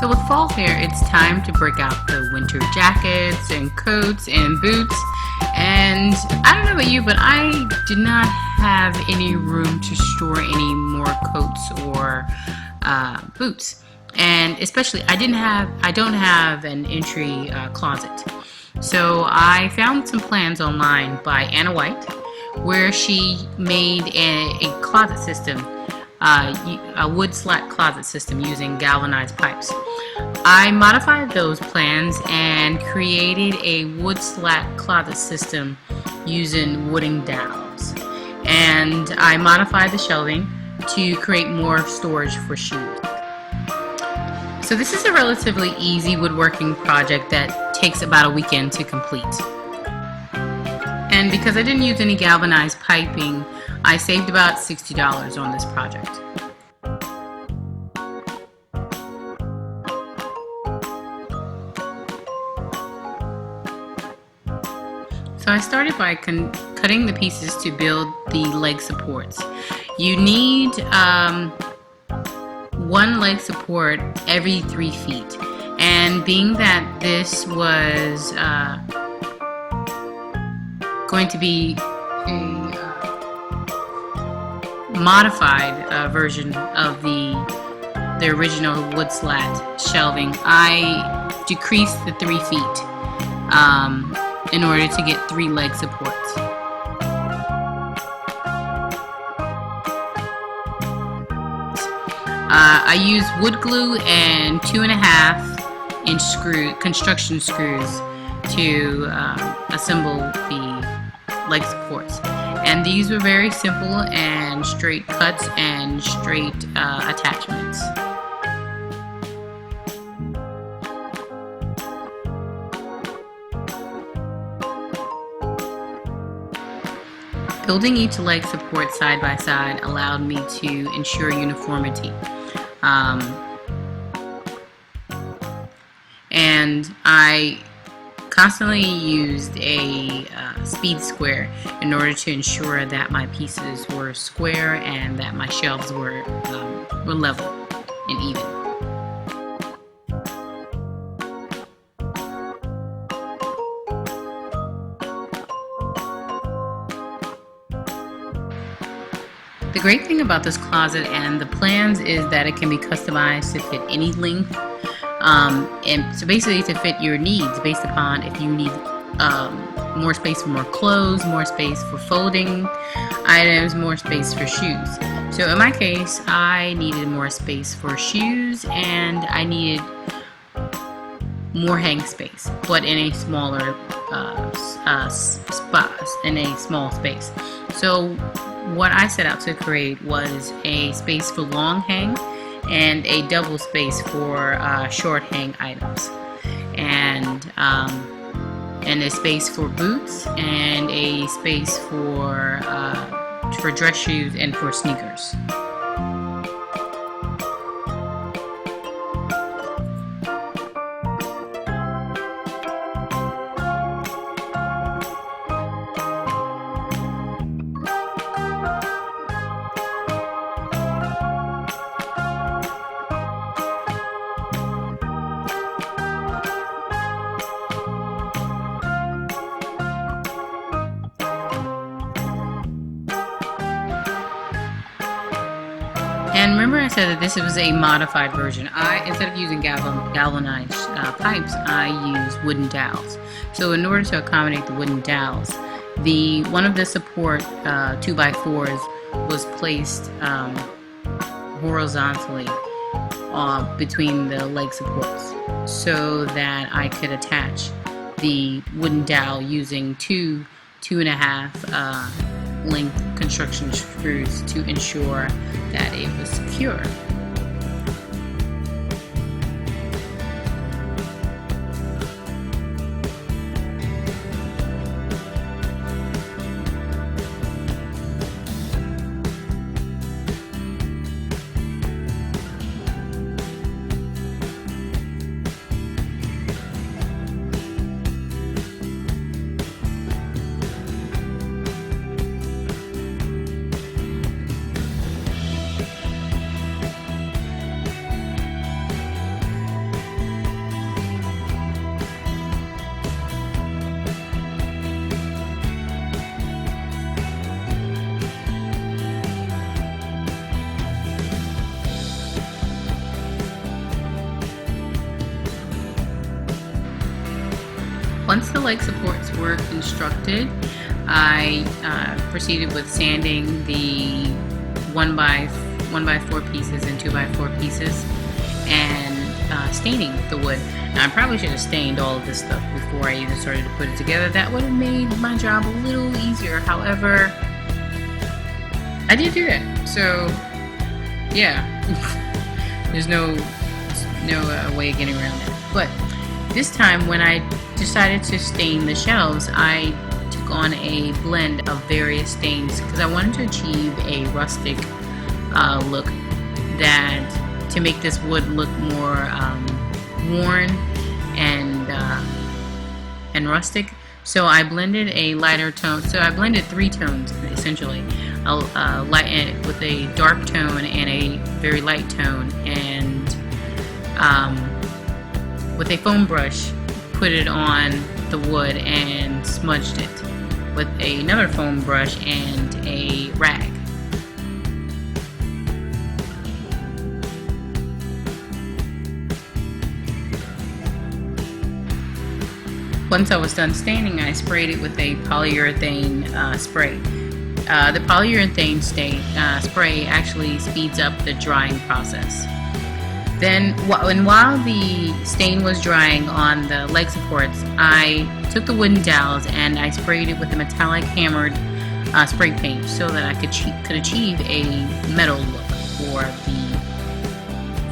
So with fall fair, it's time to break out the winter jackets and coats and boots. And I don't know about you, but I did not have any room to store any more coats or boots. And especially, I don't have an entry closet. So I found some plans online by Anna White, where she made a closet system, a wood slat closet system using galvanized pipes. I modified those plans and created a wood slat closet system using wooden dowels. And I modified the shelving to create more storage for shoes. So this is a relatively easy woodworking project that takes about a weekend to complete. And because I didn't use any galvanized piping, I saved about $60 on this project. So I started by cutting the pieces to build the leg supports. You need one leg support every 3 feet. And being that this was going to be a modified version of the original wood slat shelving, I decreased the 3 feet in order to get 3 leg supports. I used wood glue and 2.5-inch construction screws to assemble the leg supports. And these were very simple and straight cuts and straight attachments. Building each leg support side by side allowed me to ensure uniformity. And I constantly used a speed square in order to ensure that my pieces were square and that my shelves were level and even. The great thing about this closet and the plans is that it can be customized to fit any length, and so basically to fit your needs based upon if you need more space for more clothes, more space for folding items, more space for shoes. So in my case, I needed more space for shoes and I needed more hang space, but in a smaller in a small space. So what I set out to create was a space for long hang and a double space for short hang items, and a space for boots and a space for dress shoes and for sneakers. And remember I said that this was a modified version. Instead of using galvanized pipes, I used wooden dowels. So in order to accommodate the wooden dowels, one of the support 2x4s was placed horizontally between the leg supports so that I could attach the wooden dowel using 2.5 length construction screws to ensure that it was secure. Once the leg supports were constructed, I proceeded with sanding the 1x4 pieces and 2x4 pieces and staining the wood. Now, I probably should have stained all of this stuff before I even started to put it together. That would have made my job a little easier. However, I did do that. So, yeah, there's no way of getting around it. But this time, when I decided to stain the shelves, I took on a blend of various stains because I wanted to achieve a rustic look, that to make this wood look more worn and rustic. So I blended a lighter tone. So I blended 3 tones essentially, with a dark tone and a very light tone, and with a foam brush put it on the wood and smudged it with another foam brush and a rag. Once I was done staining, I sprayed it with a polyurethane spray. The polyurethane spray actually speeds up the drying process. Then, while the stain was drying on the leg supports, I took the wooden dowels and I sprayed it with a metallic hammered spray paint so that I could achieve a metal look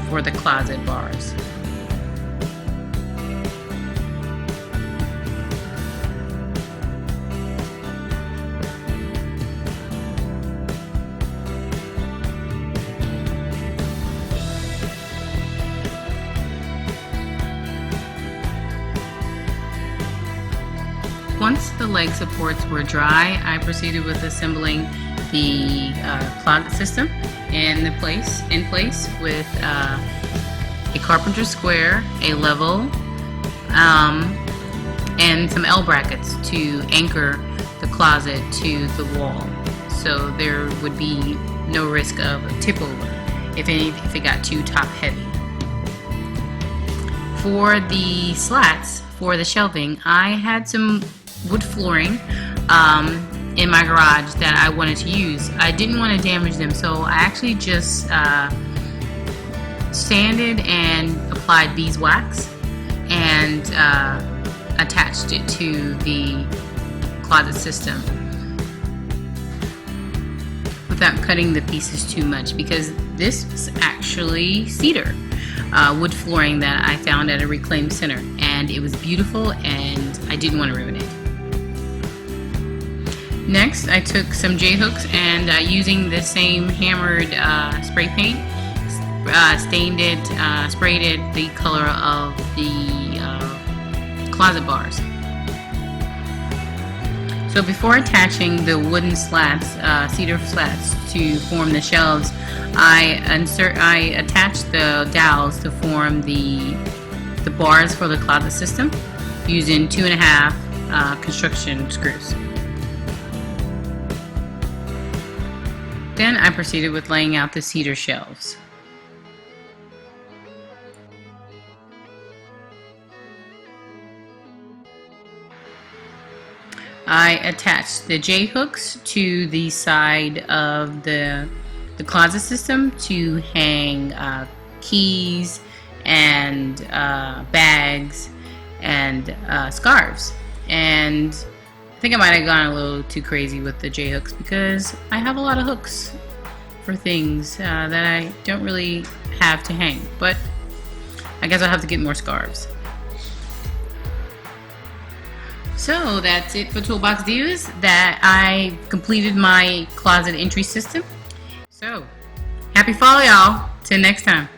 for the closet bars. Once the leg supports were dry, I proceeded with assembling the closet system in place with a carpenter square, a level, and some L brackets to anchor the closet to the wall, so there would be no risk of a tip over if it got too top heavy. For the slats for the shelving, I had some wood flooring in my garage that I wanted to use. I didn't want to damage them, so I actually just sanded and applied beeswax and attached it to the closet system without cutting the pieces too much, because this is actually cedar wood flooring that I found at a reclaimed center, and it was beautiful and I didn't want to ruin it. Next, I took some J-hooks and using the same hammered spray paint, sprayed it the color of the closet bars. So before attaching the wooden slats, cedar slats to form the shelves, I attached the dowels to form the bars for the closet system using 2.5 construction screws. Then I proceeded with laying out the cedar shelves. I attached the J-hooks to the side of the closet system to hang keys and bags and scarves. And I think I might have gone a little too crazy with the J-hooks because I have a lot of hooks for things that I don't really have to hang, but I guess I'll have to get more scarves. So that's it for ToolBox Divas. That I completed my closet entry system. So happy fall, y'all. Till next time.